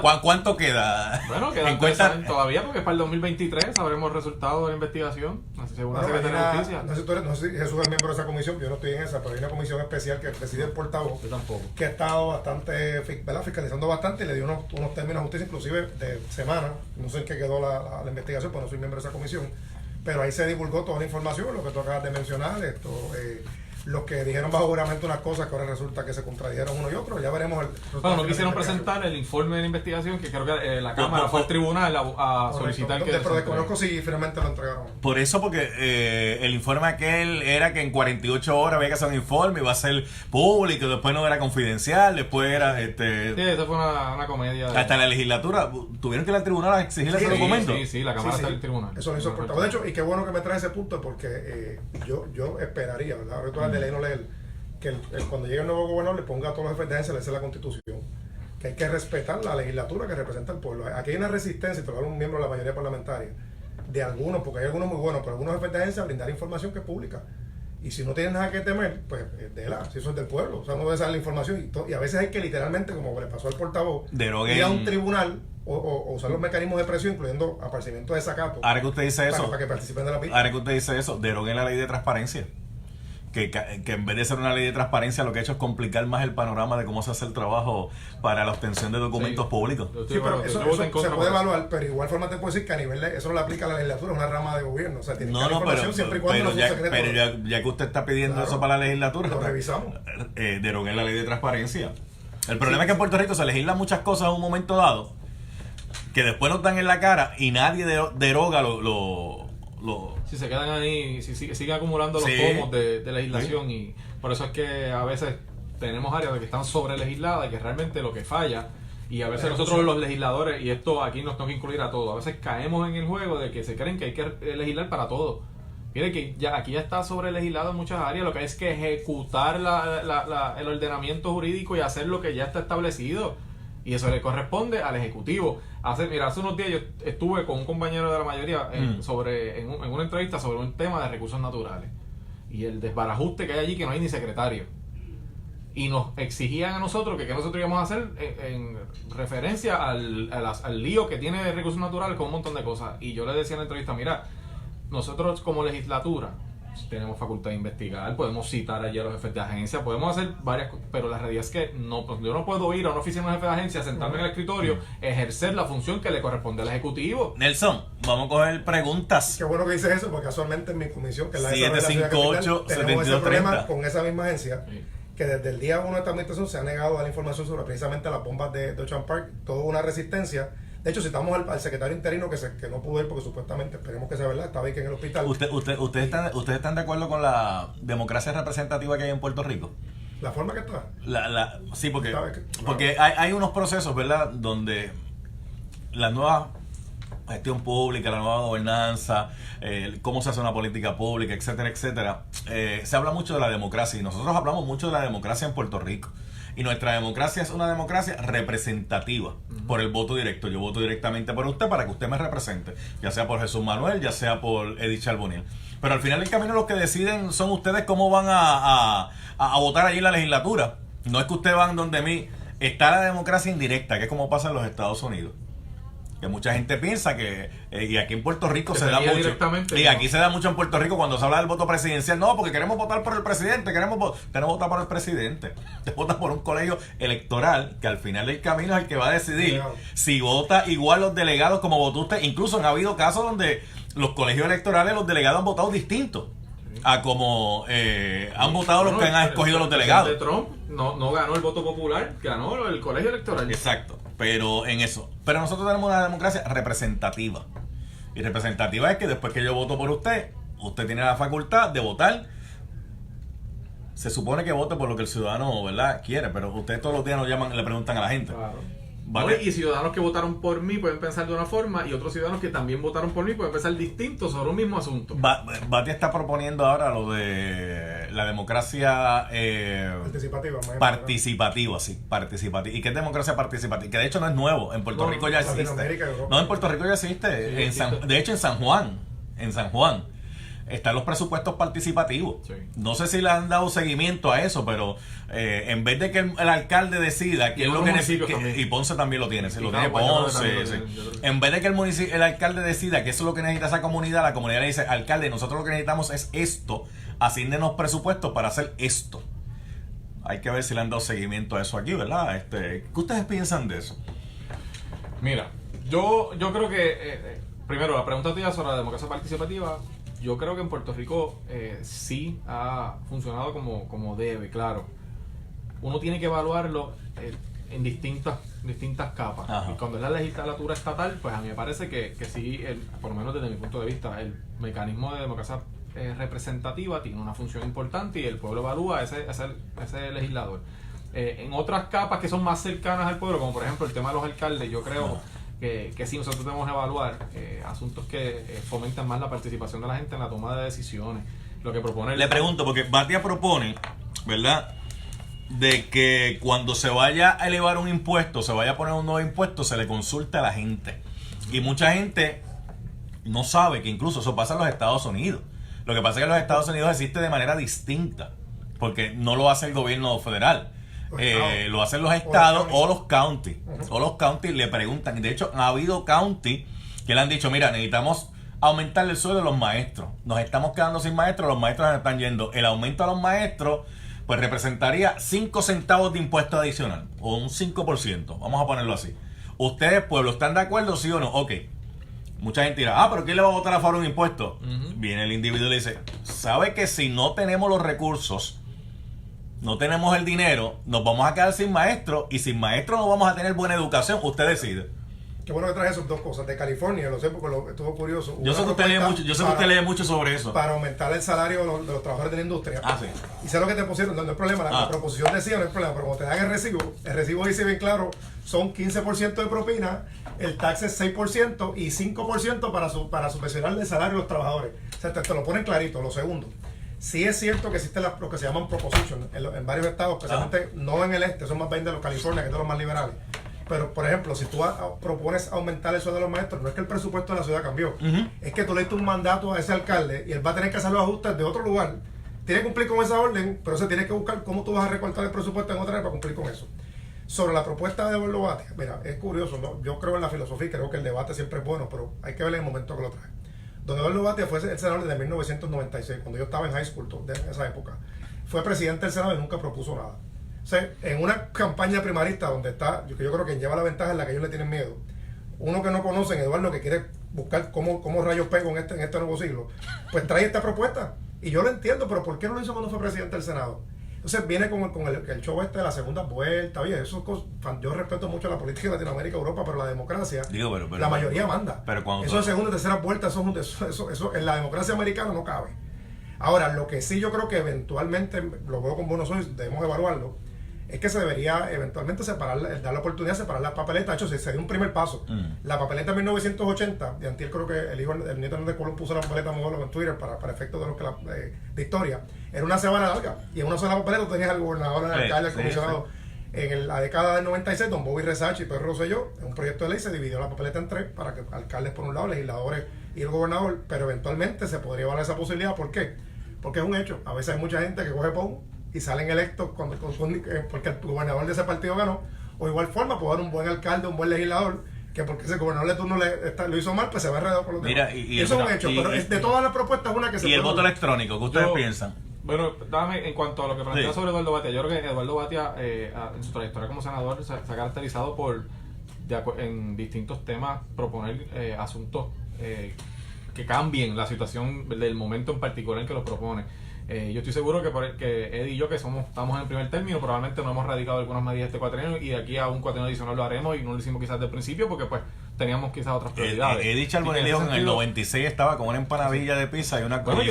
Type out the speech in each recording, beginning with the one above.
¿Cuánto queda? Bueno, queda todavía porque para el 2023 sabremos el resultado de la investigación, según la Secretaría de Justicia. No sé si Jesús es miembro de esa comisión, yo no estoy en esa, pero hay una comisión especial que preside el portavoz, que ha estado bastante, fiscalizando bastante y le dio unos términos a justicia, inclusive de semana, no sé en qué quedó la investigación, pues no soy miembro de esa comisión, pero ahí se divulgó toda la información, lo que tú acabas de mencionar, los que dijeron bajo juramento unas cosas que ahora resulta que se contradijeron uno y otro, ya veremos bueno, no quisieron presentar el informe de la investigación, que creo que la Cámara fue al tribunal a solicitar que... Pero desconozco si finalmente lo entregaron. Por eso, porque el informe aquel era que en 48 horas había que hacer un informe, iba a ser público, después no era confidencial, después era... Sí, eso fue una comedia. Hasta la legislatura, tuvieron que ir al tribunal a exigir ese documento. Sí, la Cámara está en el tribunal. Eso lo hizo portavoz. De hecho, y qué bueno que me trae ese punto, porque yo esperaría, ¿verdad? Ahora de ley no leer, que cuando llegue el nuevo gobernador le ponga a todos los jefes de agencia a leerse la Constitución, que hay que respetar la legislatura que representa al pueblo. Aquí hay una resistencia, y te lo habla un miembro de la mayoría parlamentaria, de algunos, porque hay algunos muy buenos, pero algunos jefes de agencia a brindar información que es pública. Y si no tienen nada que temer, pues si eso es del pueblo, o sea, uno debe saber la información y a veces hay que literalmente, como le pasó al portavoz, ir a un tribunal o usar los mecanismos de presión, incluyendo aparecimiento de desacato. Ahora que usted dice eso, para que participen de la pista. Ahora que usted dice eso, deroguen la ley de transparencia. Que en vez de ser una ley de transparencia, lo que ha hecho es complicar más el panorama de cómo se hace el trabajo para la obtención de documentos públicos. Sí, pero eso se puede evaluar, pero igual forma te puedo decir que a nivel eso no le aplica a la legislatura, es una rama de gobierno. O sea, tiene que haber información siempre y cuando no sea secreto. Pero ya que usted está pidiendo eso para la legislatura, lo revisamos. Deroguen la ley de transparencia. El problema es que en Puerto Rico se legislan muchas cosas en un momento dado que después nos dan en la cara y nadie deroga si se quedan ahí, si siguen acumulando los pomos de legislación, y por eso es que a veces tenemos áreas que están sobre legisladas y que realmente lo que falla, y a veces nosotros los legisladores, y esto aquí nos tengo que incluir a todos, a veces caemos en el juego de que se creen que hay que legislar para todo. Mire que aquí ya está sobre legislado en muchas áreas, lo que es que ejecutar el ordenamiento jurídico y hacer lo que ya está establecido. Y eso le corresponde al Ejecutivo. Hace unos días yo estuve con un compañero de la mayoría en una entrevista sobre un tema de recursos naturales. Y el desbarajuste que hay allí, que no hay ni secretario. Y nos exigían a nosotros que nosotros íbamos a hacer en referencia al lío que tiene de recursos naturales con un montón de cosas. Y yo le decía en la entrevista, mira, nosotros como legislatura tenemos facultad de investigar, podemos citar allí a los jefes de agencia, podemos hacer varias cosas, pero la realidad es que yo no puedo ir a una oficina de jefe de agencia, sentarme en el escritorio, ejercer la función que le corresponde al Ejecutivo. Nelson, vamos a coger preguntas. Qué bueno que dices eso, porque casualmente en mi comisión, que es la de 758 tenemos ese problema 7230 con esa misma agencia, que desde el día 1 de esta administración se ha negado a dar información sobre precisamente las bombas de Ocean Park, toda una resistencia. De hecho, citamos al secretario interino que no pudo ir porque supuestamente, esperemos que sea verdad, estaba ahí que en el hospital. ¿Ustedes están de acuerdo con la democracia representativa que hay en Puerto Rico? ¿La forma que está? Sí, porque hay unos procesos, ¿verdad?, donde la nueva gestión pública, la nueva gobernanza, cómo se hace una política pública, etcétera, etcétera, se habla mucho de la democracia y nosotros hablamos mucho de la democracia en Puerto Rico. Y nuestra democracia es una democracia representativa por el voto directo. Yo voto directamente por usted para que usted me represente, ya sea por Jesús Manuel, ya sea por Edith Charboniel. Pero al final del camino los que deciden son ustedes cómo van a votar allí en la legislatura. No es que ustedes van donde mí. Está la democracia indirecta, que es como pasa en los Estados Unidos. Que mucha gente piensa que, y aquí en Puerto Rico se da mucho, y aquí se da mucho en Puerto Rico cuando se habla del voto presidencial, no, porque queremos votar por el presidente, queremos votar por el presidente, te votas por un colegio electoral que al final del camino es el que va a decidir si vota igual los delegados como votó usted. Incluso han habido casos donde los colegios electorales, los delegados han votado distintos a como han votado los que han escogido los delegados. El presidente Trump no ganó el voto popular, ganó el colegio electoral. Exacto. Pero nosotros tenemos una democracia representativa. Y representativa es que después que yo voto por usted tiene la facultad de votar. Se supone que vote por lo que el ciudadano, ¿verdad?, quiere, pero ustedes todos los días nos llaman y le preguntan a la gente. Claro. ¿Vale? Y ciudadanos que votaron por mí pueden pensar de una forma, y otros ciudadanos que también votaron por mí pueden pensar distinto sobre un mismo asunto. Batia está proponiendo ahora lo de la democracia participativa, sí, participativa. ¿Y qué es democracia participativa? Que de hecho no es nuevo, en Puerto Rico ya existe. No, en Puerto Rico ya existe. De hecho en San Juan, están los presupuestos participativos. Sí. No sé si le han dado seguimiento a eso, pero en vez de que el alcalde decida qué es lo que necesita, y Ponce también lo tiene, se lo tiene Ponce, sí. En vez de que el alcalde decida que eso es lo que necesita esa comunidad, la comunidad le dice, alcalde, nosotros lo que necesitamos es esto, asígnenos presupuestos para hacer esto. Hay que ver si le han dado seguimiento a eso aquí, ¿verdad? ¿Qué ustedes piensan de eso? Mira, yo creo que, primero, la pregunta tuya sobre la democracia participativa, yo creo que en Puerto Rico sí ha funcionado como debe, claro. Uno tiene que evaluarlo en distintas capas. Ajá. Y cuando es la legislatura estatal, pues a mí me parece que sí, por lo menos desde mi punto de vista, el mecanismo de democracia representativa tiene una función importante y el pueblo evalúa a ese legislador. En otras capas que son más cercanas al pueblo, como por ejemplo el tema de los alcaldes, yo creo que sí, nosotros debemos evaluar asuntos que fomentan más la participación de la gente en la toma de decisiones. Lo que propone... Le pregunto, porque Batia propone, ¿verdad?, de que cuando se vaya a elevar un impuesto, se vaya a poner un nuevo impuesto, se le consulte a la gente. Y mucha gente no sabe que incluso eso pasa en los Estados Unidos. Lo que pasa es que en los Estados Unidos existe de manera distinta, porque no lo hace el gobierno federal. Lo hacen los estados o los counties. O los counties le preguntan. Y de hecho, ha habido counties que le han dicho, mira, necesitamos aumentar el sueldo de los maestros. Nos estamos quedando sin maestros, los maestros nos están yendo. El aumento a los maestros, pues representaría 5 centavos de impuesto adicional. O un 5%. Vamos a ponerlo así. Ustedes, pueblo, ¿están de acuerdo, sí o no? Ok. Mucha gente dirá, pero ¿quién le va a votar a favor de un impuesto? Viene el individuo y le dice, ¿sabe que si no tenemos los recursos, no tenemos el dinero, nos vamos a quedar sin maestros, y sin maestros no vamos a tener buena educación? Usted decide. Qué bueno que traes esas dos cosas. De California, lo sé porque estuvo curioso. Yo sé que usted lee mucho sobre eso. Para aumentar el salario de los trabajadores de la industria. Sí. Y sé lo que te pusieron, no hay problema. La proposición decía, no hay problema, pero cuando te dan el recibo dice bien claro, son 15% de propina, el tax es 6% y 5% para subvencionar el salario de los trabajadores. O sea, te lo ponen clarito. Lo segundo, sí es cierto que existen lo que se llaman propositions en varios estados, especialmente no en el este, son más bien de los California, que es de los más liberales. Pero, por ejemplo, si tú propones aumentar el sueldo de los maestros, no es que el presupuesto de la ciudad cambió, es que tú le diste un mandato a ese alcalde y él va a tener que hacer los ajustes de otro lugar. Tiene que cumplir con esa orden, pero se tiene que buscar cómo tú vas a recortar el presupuesto en otra área para cumplir con eso. Sobre la propuesta de Eduardo Batia, mira, es curioso, ¿no? Yo creo en la filosofía y creo que el debate siempre es bueno, pero hay que ver el momento que lo trae. Don Eduardo Batia fue el senador desde 1996, cuando yo estaba en high school, en esa época. Fue presidente del Senado y nunca propuso nada. O sea, en una campaña primarista donde está, yo creo que quien lleva la ventaja es la que ellos le tienen miedo. Uno que no conocen, Eduardo, que quiere buscar cómo rayos pego en este nuevo siglo, pues trae esta propuesta. Y yo lo entiendo, pero ¿por qué no lo hizo cuando fue presidente del Senado? Entonces viene con el show de la segunda vuelta. Oye, yo respeto mucho la política de Latinoamérica, Europa, pero la democracia, la mayoría manda. Pero eso de segunda y tercera vuelta, eso en la democracia americana no cabe. Ahora, lo que sí yo creo que eventualmente, lo veo con buenos ojos, debemos evaluarlo, es que se debería eventualmente dar la oportunidad de separar las papeletas. De hecho, se dio un primer paso. La papeleta en 1980, de antier creo que el nieto de Colón puso la papeleta modelo en Twitter para efectos de historia, era una semana larga. Y en una sola papeleta tenías al gobernador, al alcalde, al comisionado. En la década del 96, don Bobby Resachi y Pedro Rosselló, en un proyecto de ley se dividió la papeleta en 3 para que alcaldes por un lado, legisladores y el gobernador, pero eventualmente se podría evaluar esa posibilidad. ¿Por qué? Porque es un hecho. A veces hay mucha gente que coge PON y salen electos porque el gobernador de ese partido ganó, o igual forma puede haber un buen alcalde, un buen legislador, que porque ese gobernador de turno lo hizo mal, pues se va enredado con los demás. Y eso es un hecho, pero de todas las propuestas una que se... ¿Y el voto electrónico? ¿Qué ustedes piensan? Bueno, dame en cuanto a lo que plantea sobre Eduardo Batia. Yo creo que Eduardo Batia, en su trayectoria como senador, se ha caracterizado por, en distintos temas, proponer asuntos que cambien la situación del momento en particular en que los propone. Yo estoy seguro que Eddie y yo, que estamos en el primer término, probablemente no hemos radicado algunas medidas de este cuatrienio, y de aquí a un cuatrienio adicional lo haremos, y no lo hicimos quizás del principio porque pues teníamos quizás otras prioridades. Eddie Charbonnier dijo que en el 96 estaba con una empanadilla de pizza y un refresco.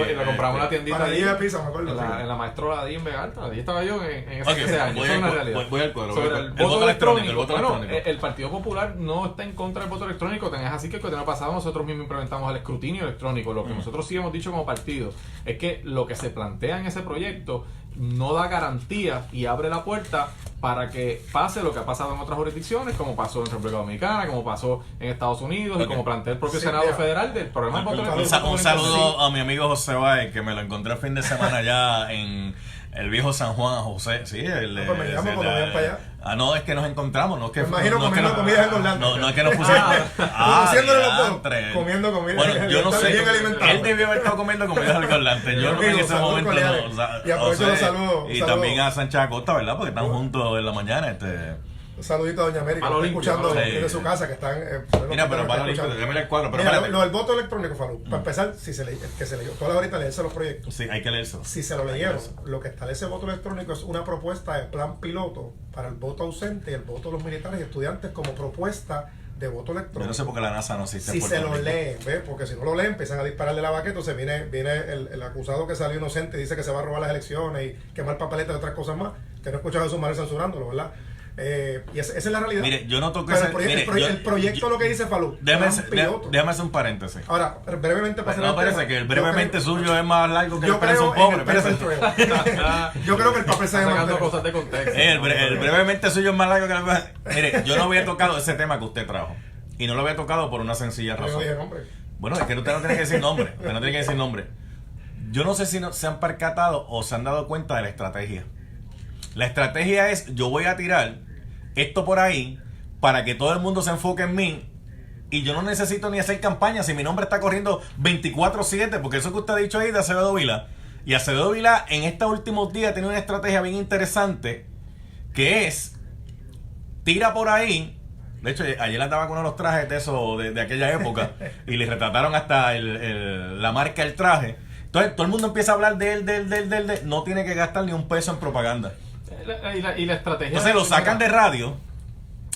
Y lo compramos en la tiendita allí, de pizza, me acuerdo, en la Maestro Ladí en Vegalta. Allí estaba yo en ese año. Eso es una realidad. Voy al cuadro. Sobre el voto electrónico. Bueno, el Partido Popular no está en contra del voto electrónico. Tenés así que el año pasado nosotros mismos implementamos el escrutinio electrónico. Lo que nosotros sí hemos dicho como partido es que lo que se plantea en ese proyecto no da garantía y abre la puerta para que pase lo que ha pasado en otras jurisdicciones, como pasó en República Dominicana, como pasó en Estados Unidos, y como plantea el propio Senado Federal del programa de voto electrónico. Un saludo a mi amigo José Báez, que me lo encontré el fin de semana allá en el viejo San Juan. José, sí, no, es que nos encontramos, no es que... Me imagino comiendo comida en Orlando. No es que nos pusimos... Comiendo comida. Bueno, yo no sé, él debió haber estado comiendo comida en Orlando. Yo en ese momento no. Y también a Sánchez Acosta, ¿verdad? Porque están juntos en la mañana. Un saludito a Doña América, que está escuchando desde su casa, que están... Mira, pero para el cuadro. Mira, lo del voto electrónico, Falú, para empezar, si se que se leyó, todas ahorita leerse los proyectos. Sí, hay que leerse. Si se lo leyeron, lo que establece el voto electrónico es una propuesta de plan piloto para el voto ausente y el voto de los militares y estudiantes como propuesta de voto electrónico. Yo no sé por qué la NASA no existe. Si se lo leen, ¿ves? Porque si no lo leen, empiezan a dispararle la vaqueta, entonces viene el acusado que salió inocente y dice que se va a robar las elecciones y quemar papeletas y otras cosas más, que no he escuchado a Jesús Manuel censurándolo, ¿verdad? Y esa es la realidad. Mire, yo no toqué el proyecto lo que dice Falú. Déjame hacer un paréntesis. Ahora, brevemente para no parece que el brevemente suyo es más largo que el preso pobre. Yo creo que el papel se llama sacando cosas de contexto. El brevemente suyo es más largo que el... Mire, yo no había tocado ese tema que usted trajo. Y no lo había tocado por una sencilla razón. Bueno, es que usted no tiene que decir nombre. Usted no tiene que decir nombre. Yo no sé si se han percatado o se han dado cuenta de la estrategia. La estrategia es, yo voy a tirar esto por ahí para que todo el mundo se enfoque en mí y yo no necesito ni hacer campaña si mi nombre está corriendo 24/7, porque eso que usted ha dicho ahí de Acevedo Vilá. Y Acevedo Vilá en estos últimos días tiene una estrategia bien interesante que es, tira por ahí. De hecho, ayer andaba con uno de los trajes de eso de aquella época y le retrataron hasta la marca del traje. Entonces todo el mundo empieza a hablar de él. No tiene que gastar ni un peso en propaganda. Y la estrategia. Entonces lo sacan de radio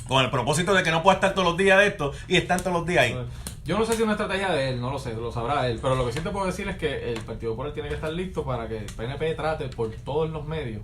con el propósito de que no pueda estar todos los días de esto y están todos los días ahí. Yo no sé si es una estrategia de él, no lo sé, lo sabrá él. Pero lo que sí te puedo decir es que el Partido Popular tiene que estar listo para que el PNP trate por todos los medios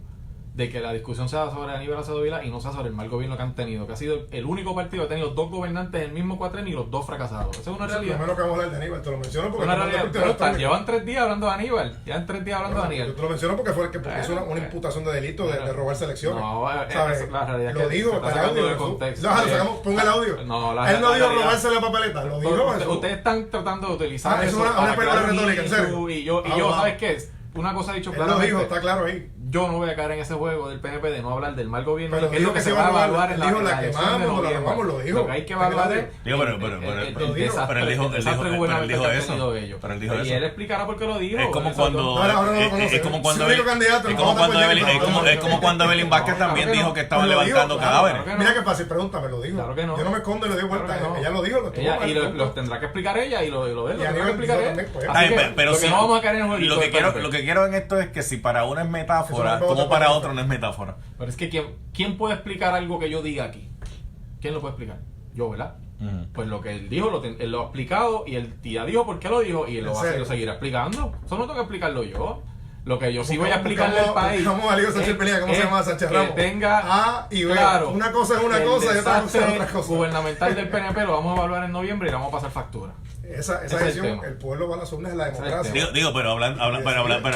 de que la discusión sea sobre Aníbal Acevedo Vilá y no sea sobre el mal gobierno que han tenido, que ha sido el único partido que ha tenido dos gobernantes en el mismo cuatrenio y los dos fracasados. Esa es una realidad. Lo menos que vamos a hablar de Aníbal, te lo menciono porque una realidad, pero llevan 3 días hablando de Aníbal. Llevan 3 días hablando de Aníbal. Yo te lo menciono porque es una imputación de delito de robarse elecciones. No, la realidad lo digo, está el audio. Ponga el audio. No, él no dijo robarse la papeleta, lo dijo eso. Ustedes están tratando de utilizar eso para una retórica, en serio. Y yo, ¿sabes qué? Una cosa ha dicho claramente. Él lo dijo, está claro ahí. Yo no voy a caer en ese juego del PNP de no hablar del mal gobierno, pero que es lo que se va a evaluar en la elección de noviembre. Lo dijo. Lo que hay que evaluar es el desastre que han tenido ellos. Y él explicará por qué lo dijo. Es como cuando Evelyn Vázquez también dijo que estaban levantando cadáveres. Mira qué fácil, pregúntame, lo dijo. Claro que no. Yo no me escondo y lo digo vuelta. Ella lo dijo, y lo tendrá que explicar ella y lo de él lo tendrá que explicar él. Pero no vamos a caer en el jueguito. Lo que quiero en esto es que si para uno es metáfora, como para otro no es metáfora. Pero es que ¿quién puede explicar algo que yo diga aquí? ¿Quién lo puede explicar? Yo, ¿verdad? Pues lo que él dijo, él lo ha explicado y él ya dijo por qué lo dijo y él lo seguirá explicando. Eso no tengo que explicarlo yo. Lo que yo sí voy a explicarle al país. ¿Cómo se llama Sánchez Ramos? Que tenga A y B. Claro, una cosa es una cosa y otra cosa es otra cosa. Gubernamental del PNP lo vamos a evaluar en noviembre y le vamos a pasar factura. Esa decisión, el pueblo va a las urnas, es la democracia. Pero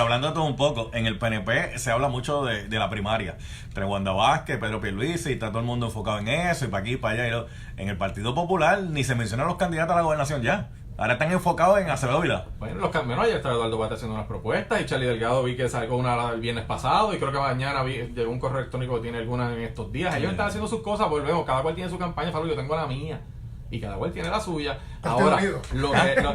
hablando de todo un poco, en el PNP se habla mucho de la primaria. Entre Wanda Vázquez, Pedro Pierluisi, y está todo el mundo enfocado en eso, y para aquí y para allá. En el Partido Popular ni se mencionan los candidatos a la gobernación ya. Ahora están enfocados en Acevedo Vilá. Bueno, los cambios, ayer está Eduardo Bate haciendo unas propuestas y Charlie Delgado vi que sacó una el viernes pasado y creo que mañana llegó un correo electrónico que tiene algunas en estos días. Ellos están haciendo sus cosas, volvemos, cada cual tiene su campaña, Fabio, yo tengo la mía. Y cada cual tiene la suya. Ahora,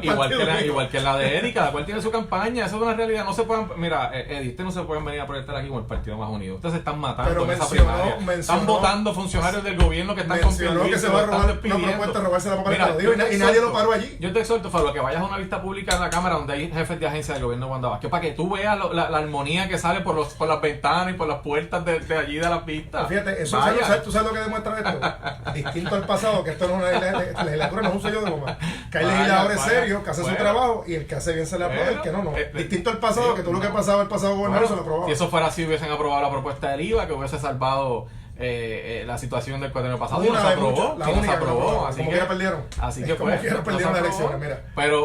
igual que la de Eddie, cada cual tiene su campaña. Eso es una realidad. No se pueden, mira, Eddie, ustedes no se pueden venir a proyectar aquí con el Partido Más Unido. Ustedes se están matando en esa primaria. Están votando funcionarios del gobierno que están compitiendo. Que se va a robar una propuesta de robarse la papeleta. Y nadie lo paró allí. Yo te exhorto, Fabio, que vayas a una vista pública en la Cámara donde hay jefes de agencia del gobierno de Wanda Vázquez, para que tú veas la armonía que sale por las ventanas y por las puertas de allí de las pistas. Fíjate, eso ¿tú sabes lo que demuestra esto? Distinto al pasado, que esto no es una legislatura, no es un sello de goma. Que hay legisladores serios que hacen su trabajo y el que hace bien se le aprueba, el que no. Distinto al pasado, que todo lo que ha pasado el pasado gobernador se lo aprobaba. Si eso fuera así, hubiesen aprobado la propuesta del IVA, que hubiese salvado la situación del cuatrienio pasado y Una nos de aprobó, muchas, la y nos única que aprobó, aprobó. así Como que quiera perdieron. Así que Como pues, quiera nos perdieron las aprobó. elecciones, mira.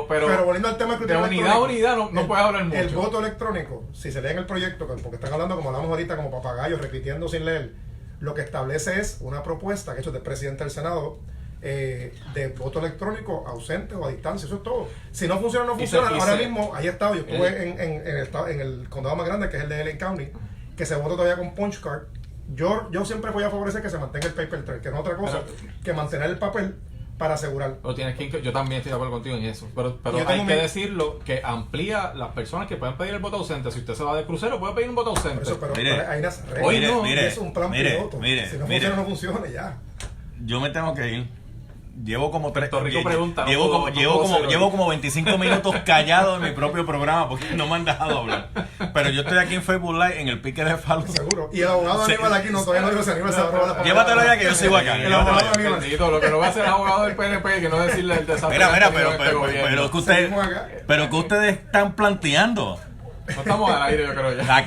Pero volviendo al tema del de unidad no puedes hablar mucho. El voto electrónico, si se lee en el proyecto, porque están hablando como hablamos ahorita, como papagayos, repitiendo sin leer, lo que establece es una propuesta que ha hecho el presidente del Senado de voto electrónico ausente o a distancia, eso es todo. Si no funciona, no funciona. Ahora mismo, ahí he estado, yo estuve en el condado más grande, que es el de Allen County, que se vota todavía con punch card. Yo siempre voy a favorecer que se mantenga el paper trail, que no es otra cosa que mantener el papel para asegurar. Yo también estoy de acuerdo contigo en eso, pero hay que decirlo que amplía las personas que pueden pedir el voto ausente. Si usted se va de crucero, puede pedir un voto ausente. Pero hay unas reglas. Hoy no, es un plan piloto. Si no funciona, no funciona ya. Yo me tengo que ir. Llevo como llevo como 25 minutos callado en mi propio programa porque no me han dejado hablar. Pero yo estoy aquí en Facebook Live en el pique de Falo. Seguro. Y el abogado Aníbal aquí todavía no digo si Aníbal se va a robar la palabra. Llévatelo ya que yo sigo acá. El abogado Aníbal. Lo que no va a ser abogado del PNP que no decirle el desastre. Mira, pero que ustedes están planteando. No estamos al aire, yo creo ya.